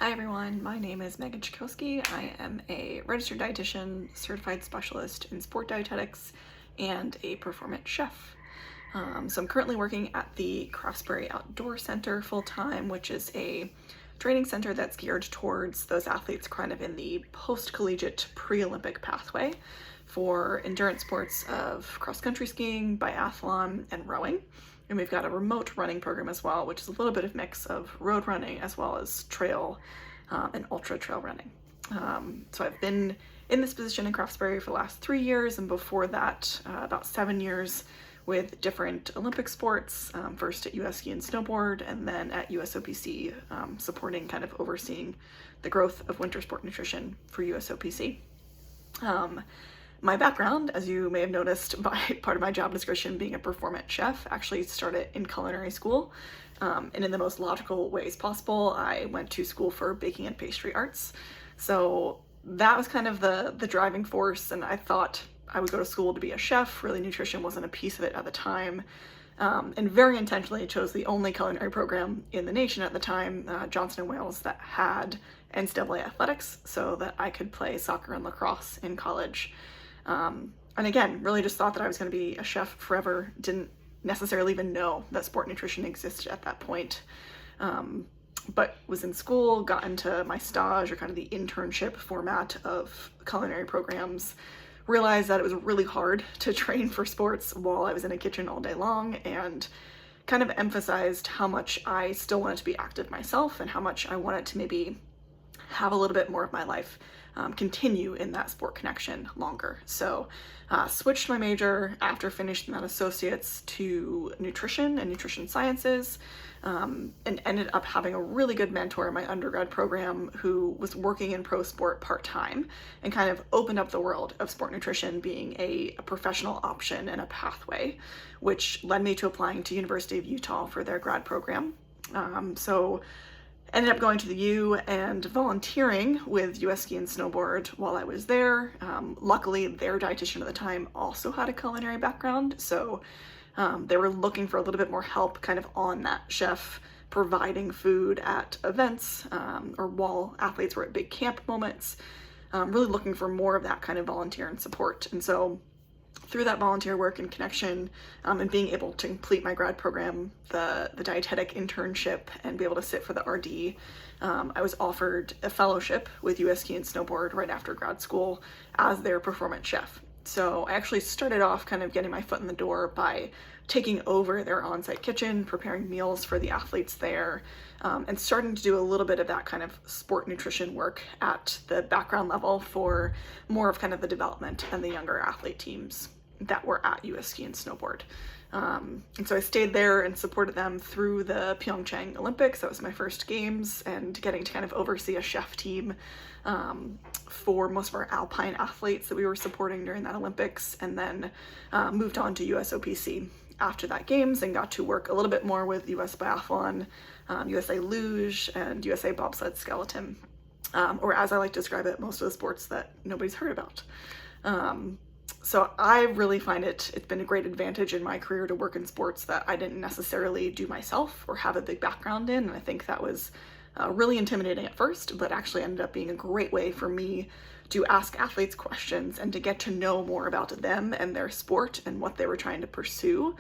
Hi everyone, my name is Megan Chacosky. I am a registered dietitian, certified specialist in sport dietetics, and a performance chef. So I'm currently working at the Craftsbury Outdoor Center full-time, which is a training center that's geared towards those athletes kind of in the post-collegiate pre-Olympic pathway for endurance sports of cross-country skiing, biathlon, and rowing. And we've got a remote running program as well, which is a little bit of mix of road running as well as trail and ultra trail running. So I've been in this position in Craftsbury for the last 3 years, and before that, about 7 years with different Olympic sports, first at US Ski and Snowboard, and then at USOPC, supporting, kind of overseeing the growth of winter sport nutrition for USOPC. My background, as you may have noticed by part of my job description being a performance chef, actually started in culinary school. And in the most logical ways possible, I went to school for baking and pastry arts. So that was kind of the driving force, and I thought I would go to school to be a chef. Really, nutrition wasn't a piece of it at the time. And very intentionally chose the only culinary program in the nation at the time, Johnson & Wales, that had NCAA athletics so that I could play soccer and lacrosse in college. And again, really just thought that I was going to be a chef forever. Didn't necessarily even know that sport nutrition existed at that point. But was in school, got into my stage, or kind of the internship format of culinary programs, realized that it was really hard to train for sports while I was in a kitchen all day long, and kind of emphasized how much I still wanted to be active myself and how much I wanted to maybe have a little bit more of my life continue in that sport connection longer. So switched my major after finishing that associate's to nutrition and nutrition sciences, and ended up having a really good mentor in my undergrad program who was working in pro sport part-time and kind of opened up the world of sport nutrition being a professional option and a pathway, which led me to applying to University of Utah for their grad program. So ended up going to the U and volunteering with US Ski and Snowboard while I was there. Luckily, their dietitian at the time also had a culinary background, so they were looking for a little bit more help kind of on that chef providing food at events or while athletes were at big camp moments, really looking for more of that kind of volunteer and support. And so through that volunteer work and connection, and being able to complete my grad program, the dietetic internship, and be able to sit for the RD, I was offered a fellowship with US Ski and Snowboard right after grad school as their performance chef. So I actually started off kind of getting my foot in the door by taking over their on-site kitchen, preparing meals for the athletes there, and starting to do a little bit of that kind of sport nutrition work at the background level for more of kind of the development and the younger athlete teams that were at US Ski and Snowboard. And so I stayed there and supported them through the Pyeongchang Olympics. That was my first games, and getting to kind of oversee a chef team for most of our alpine athletes that we were supporting during that Olympics, and then moved on to USOPC after that games and got to work a little bit more with US Biathlon, USA Luge, and USA Bobsled Skeleton, or as I like to describe it, most of the sports that nobody's heard about. So I really find it's been a great advantage in my career to work in sports that I didn't necessarily do myself or have a big background in, and I think that was really intimidating at first, but actually ended up being a great way for me to ask athletes questions and to get to know more about them and their sport and what they were trying to pursue,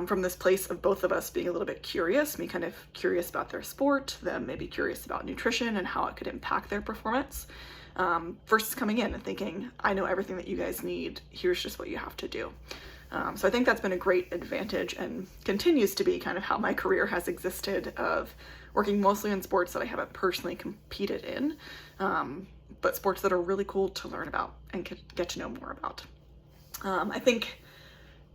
from this place of both of us being a little bit curious, me kind of curious about their sport, them maybe curious about nutrition and how it could impact their performance, versus coming in and thinking, I know everything that you guys need, here's just what you have to do. So I think that's been a great advantage and continues to be kind of how my career has existed, of working mostly in sports that I haven't personally competed in, but sports that are really cool to learn about and get to know more about. I think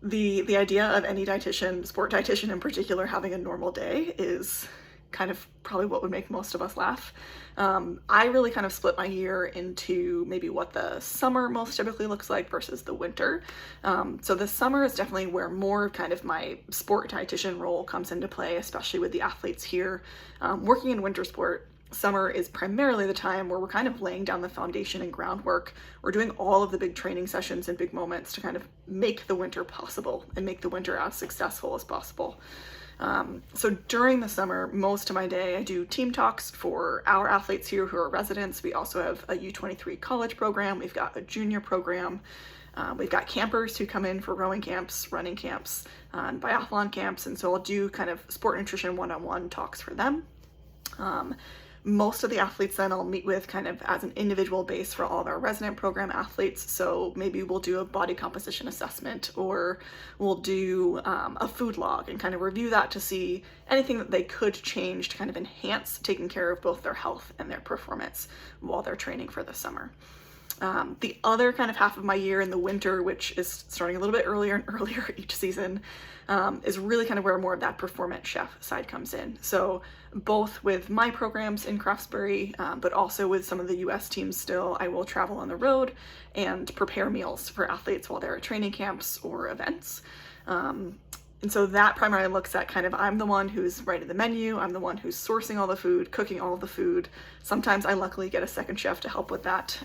the idea of any dietitian, sport dietitian in particular, having a normal day is kind of probably what would make most of us laugh. I really kind of split my year into maybe what the summer most typically looks like versus the winter. So the summer is definitely where more kind of my sport dietitian role comes into play, especially with the athletes here. Working in winter sport, summer is primarily the time where we're kind of laying down the foundation and groundwork. We're doing all of the big training sessions and big moments to kind of make the winter possible and make the winter as successful as possible. So during the summer, most of my day, I do team talks for our athletes here who are residents. We also have a U23 college program. We've got a junior program. We've got campers who come in for rowing camps, running camps, and biathlon camps. And so I'll do kind of sport nutrition one-on-one talks for them. Most of the athletes then I'll meet with kind of as an individual base for all of our resident program athletes. So maybe we'll do a body composition assessment, or we'll do a food log and kind of review that to see anything that they could change to kind of enhance taking care of both their health and their performance while they're training for the summer. The other kind of half of my year in the winter, which is starting a little bit earlier and earlier each season, is really kind of where more of that performance chef side comes in. So both with my programs in Craftsbury, but also with some of the US teams still, I will travel on the road and prepare meals for athletes while they're at training camps or events. And so that primarily looks at kind of, I'm the one who's writing the menu, I'm the one who's sourcing all the food, cooking all of the food. Sometimes I luckily get a second chef to help with that.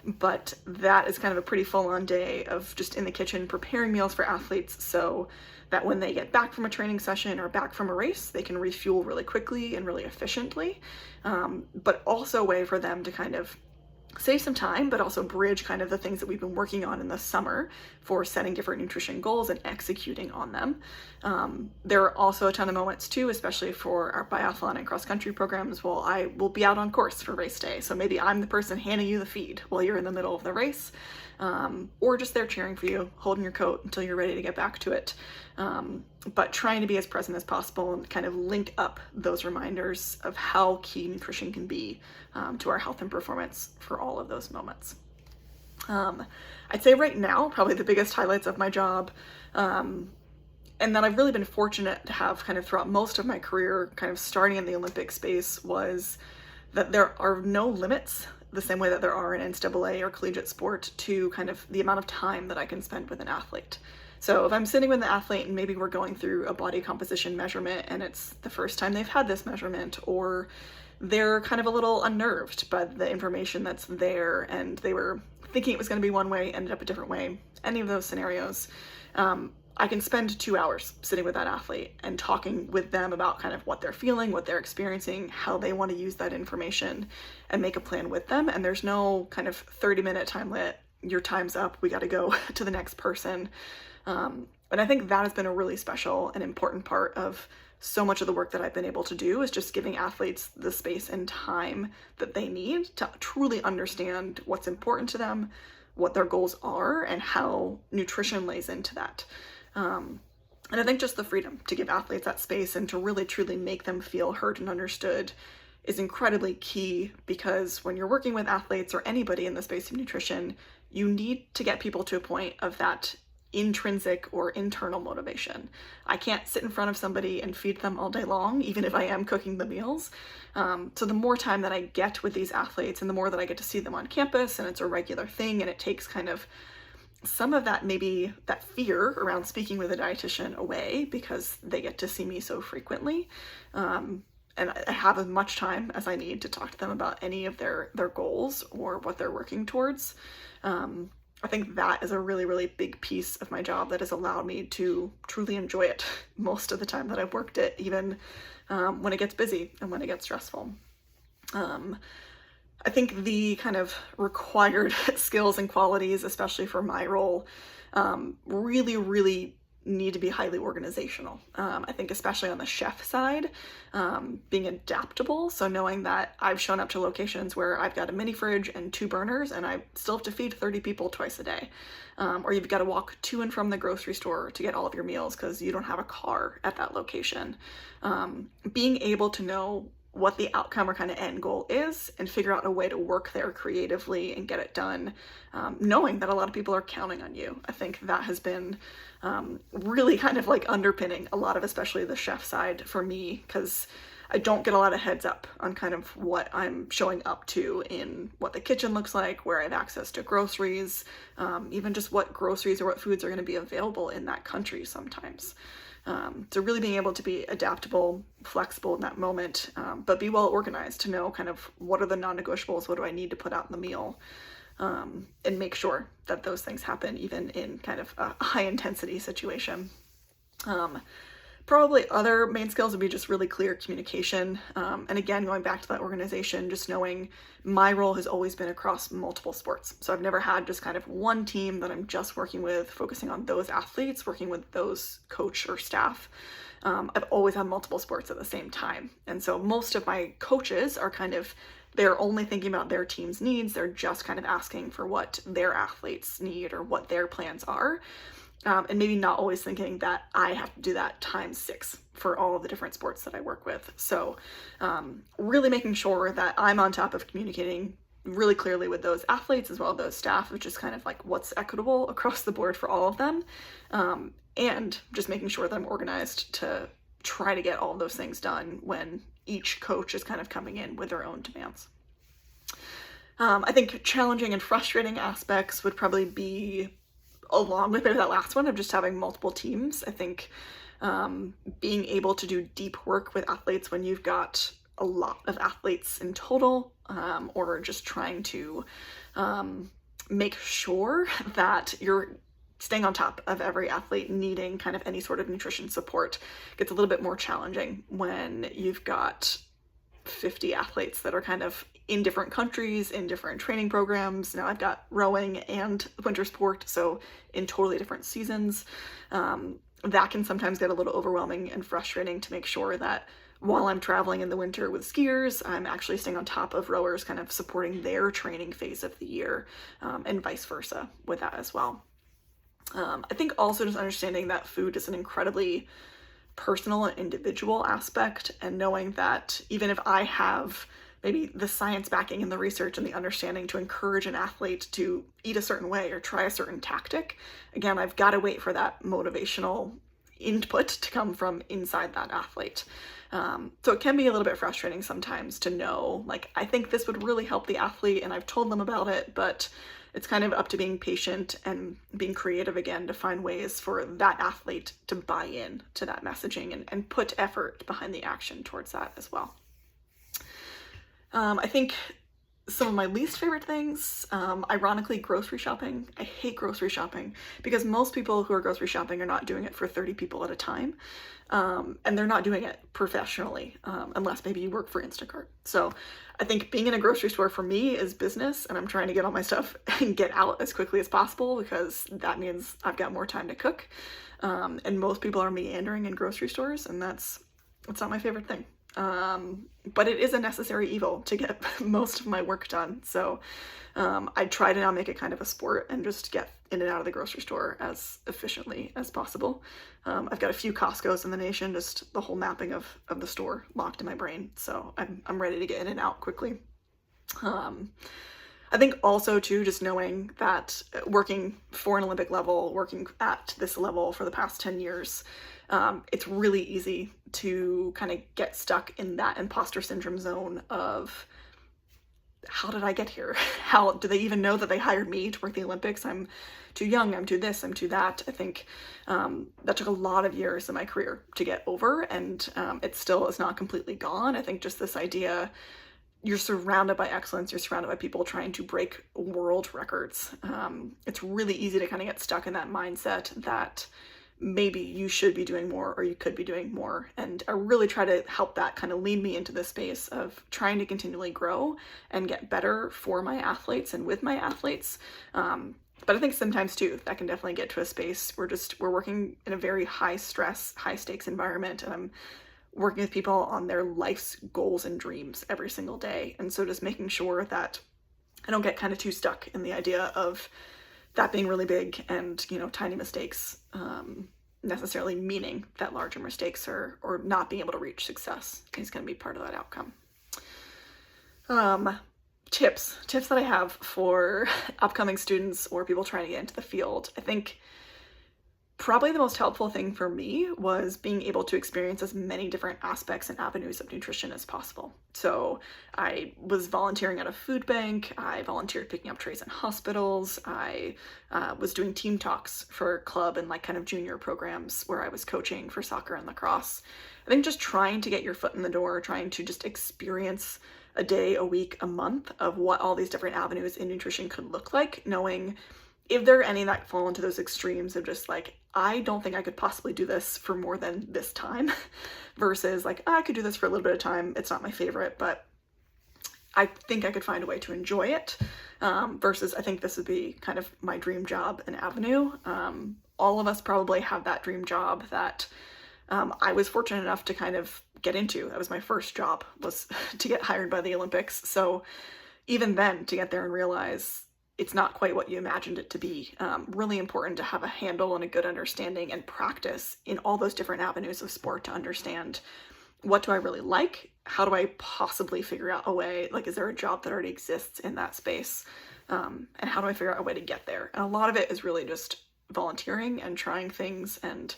But that is kind of a pretty full-on day of just in the kitchen preparing meals for athletes so that when they get back from a training session or back from a race, they can refuel really quickly and really efficiently. But also a way for them to kind of save some time, but also bridge kind of the things that we've been working on in the summer for setting different nutrition goals and executing on them. There are also a ton of moments too, especially for our biathlon and cross-country programs. Well, I will be out on course for race day. So maybe I'm the person handing you the feed while you're in the middle of the race, or just there cheering for you, holding your coat until you're ready to get back to it. But trying to be as present as possible and kind of link up those reminders of how key nutrition can be to our health and performance for all of those moments. I'd say right now, probably the biggest highlights of my job, and that I've really been fortunate to have kind of throughout most of my career, kind of starting in the Olympic space, was that there are no limits, the same way that there are in NCAA or collegiate sport, to kind of the amount of time that I can spend with an athlete. So if I'm sitting with an athlete and maybe we're going through a body composition measurement and it's the first time they've had this measurement, or they're kind of a little unnerved by the information that's there and they were thinking it was going to be one way, ended up a different way, any of those scenarios, I can spend 2 hours sitting with that athlete and talking with them about kind of what they're feeling, what they're experiencing, how they want to use that information, and make a plan with them. And there's no kind of 30-minute time limit, your time's up, we got to go to the next person. And I think that has been a really special and important part of so much of the work that I've been able to do, is just giving athletes the space and time that they need to truly understand what's important to them, what their goals are, and how nutrition lays into that. And I think just the freedom to give athletes that space and to really truly make them feel heard and understood is incredibly key, because when you're working with athletes or anybody in the space of nutrition, you need to get people to a point of that intrinsic or internal motivation. I can't sit in front of somebody and feed them all day long, even if I am cooking the meals. So the more time that I get with these athletes and the more that I get to see them on campus and it's a regular thing, and it takes kind of some of that, maybe that fear around speaking with a dietitian away, because they get to see me so frequently. And I have as much time as I need to talk to them about any of their goals or what they're working towards. I think that is a really, really big piece of my job that has allowed me to truly enjoy it most of the time that I've worked it, even when it gets busy and when it gets stressful. I think the kind of required skills and qualities, especially for my role, really, really need to be highly organizational. I think especially on the chef side, being adaptable. So knowing that I've shown up to locations where I've got a mini fridge and 2 burners and I still have to feed 30 people twice a day. Or you've got to walk to and from the grocery store to get all of your meals because you don't have a car at that location. Being able to know what the outcome or kind of end goal is and figure out a way to work there creatively and get it done, knowing that a lot of people are counting on you. I think that has been really kind of like underpinning a lot of, especially the chef side for me, because I don't get a lot of heads up on kind of what I'm showing up to in what the kitchen looks like, where I have access to groceries, even just what groceries or what foods are going to be available in that country sometimes. So really being able to be adaptable, flexible in that moment, but be well organized to know kind of what are the non-negotiables, what do I need to put out in the meal, and make sure that those things happen even in kind of a high intensity situation. Probably other main skills would be just really clear communication. And again, going back to that organization, just knowing my role has always been across multiple sports. So I've never had just kind of one team that I'm just working with, focusing on those athletes, working with those coach or staff. I've always had multiple sports at the same time. And so most of my coaches are kind of, they're only thinking about their team's needs. They're just kind of asking for what their athletes need or what their plans are. And maybe not always thinking that I have to do that times 6 for all of the different sports that I work with. So really making sure that I'm on top of communicating really clearly with those athletes as well as those staff, which is kind of like what's equitable across the board for all of them. And just making sure that I'm organized to try to get all of those things done when each coach is kind of coming in with their own demands. I think challenging and frustrating aspects would probably be, along with maybe that last one of just having multiple teams. I think being able to do deep work with athletes when you've got a lot of athletes in total, or just trying to make sure that you're staying on top of every athlete needing kind of any sort of nutrition support gets a little bit more challenging when you've got 50 athletes that are kind of in different countries, in different training programs. Now I've got rowing and winter sport, so in totally different seasons. That can sometimes get a little overwhelming and frustrating to make sure that while I'm traveling in the winter with skiers, I'm actually staying on top of rowers, kind of supporting their training phase of the year, and vice versa with that as well. I think also just understanding that food is an incredibly personal and individual aspect, and knowing that even if I have maybe the science backing and the research and the understanding to encourage an athlete to eat a certain way or try a certain tactic, again, I've got to wait for that motivational input to come from inside that athlete. So it can be a little bit frustrating sometimes to know, like, I think this would really help the athlete and I've told them about it, but it's kind of up to being patient and being creative again to find ways for that athlete to buy in to that messaging and put effort behind the action towards that as well. I think some of my least favorite things, ironically, grocery shopping. I hate grocery shopping because most people who are grocery shopping are not doing it for 30 people at a time. And they're not doing it professionally, unless maybe you work for Instacart. So I think being in a grocery store for me is business, and I'm trying to get all my stuff and get out as quickly as possible because that means I've got more time to cook. And most people are meandering in grocery stores, and that's not my favorite thing. But it is a necessary evil to get most of my work done. So I try to now make it kind of a sport and just get in and out of the grocery store as efficiently as possible. I've got a few Costco's in the nation, just the whole mapping of the store locked in my brain. So I'm ready to get in and out quickly. I think also too, just knowing that working for an Olympic level, working at this level for the past 10 years, it's really easy to kind of get stuck in that imposter syndrome zone of, how did I get here? How do they even know that they hired me to work the Olympics? I'm too young, I'm too this, I'm too that. I think that took a lot of years of my career to get over, and it still is not completely gone. I think just this idea, you're surrounded by excellence, you're surrounded by people trying to break world records. It's really easy to kind of get stuck in that mindset that maybe you should be doing more or you could be doing more. And I really try to help that kind of lead me into this space of trying to continually grow and get better for my athletes and with my athletes. But I think sometimes too, that can definitely get to a space where we're working in a very high stress, high stakes environment, and I'm working with people on their life's goals and dreams every single day. And so just making sure that I don't get kind of too stuck in the idea of that being really big and, tiny mistakes necessarily meaning that larger mistakes or not being able to reach success is going to be part of that outcome. Tips that I have for upcoming students or people trying to get into the field. I think probably the most helpful thing for me was being able to experience as many different aspects and avenues of nutrition as possible. So I was volunteering at a food bank, I volunteered picking up trays in hospitals, I was doing team talks for club and kind of junior programs where I was coaching for soccer and lacrosse. I think just trying to get your foot in the door, trying to just experience a day, a week, a month of what all these different avenues in nutrition could look like, knowing if there are any that fall into those extremes of just like, I don't think I could possibly do this for more than this time versus like, I could do this for a little bit of time. It's not my favorite, but I think I could find a way to enjoy it, versus I think this would be kind of my dream job and avenue. All of us probably have that dream job that I was fortunate enough to kind of get into. That was my first job, was to get hired by the Olympics. So even then, to get there and realize it's not quite what you imagined it to be. Really important to have a handle and a good understanding and practice in all those different avenues of sport to understand, what do I really like? How do I possibly figure out a way, like, is there a job that already exists in that space? And how do I figure out a way to get there? And a lot of it is really just volunteering and trying things and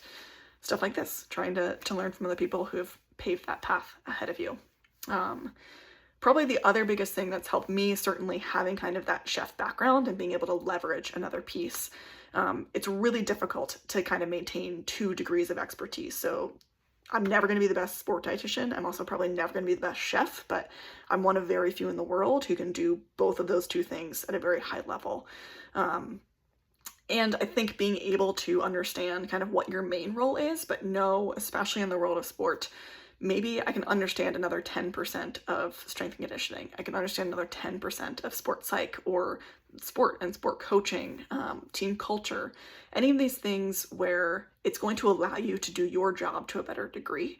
stuff like this, trying to learn from other people who have paved that path ahead of you. Probably the other biggest thing that's helped me, certainly having kind of that chef background and being able to leverage another piece. It's really difficult to kind of maintain 2 degrees of expertise. So I'm never going to be the best sport dietitian. I'm also probably never going to be the best chef, but I'm one of very few in the world who can do both of those 2 things at a very high level. And I think being able to understand kind of what your main role is, but know, especially in the world of sport, maybe I can understand another 10% of strength and conditioning. I can understand another 10% of sport psych or sport and sport coaching, team culture, any of these things where it's going to allow you to do your job to a better degree.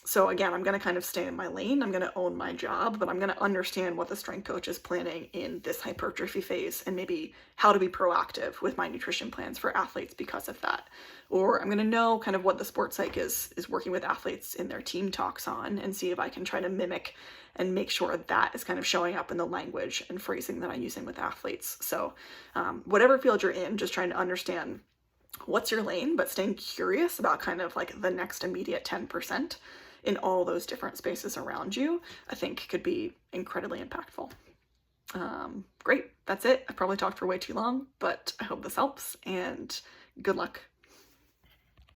So again, I'm going to kind of stay in my lane. I'm going to own my job, but I'm going to understand what the strength coach is planning in this hypertrophy phase and maybe how to be proactive with my nutrition plans for athletes because of that. Or I'm going to know kind of what the sports psych is working with athletes in their team talks on and see if I can try to mimic and make sure that is kind of showing up in the language and phrasing that I'm using with athletes. So whatever field you're in, just trying to understand what's your lane, but staying curious about kind of like the next immediate 10% in all those different spaces around you, I think could be incredibly impactful. Great, that's it. I probably talked for way too long, but I hope this helps, and good luck.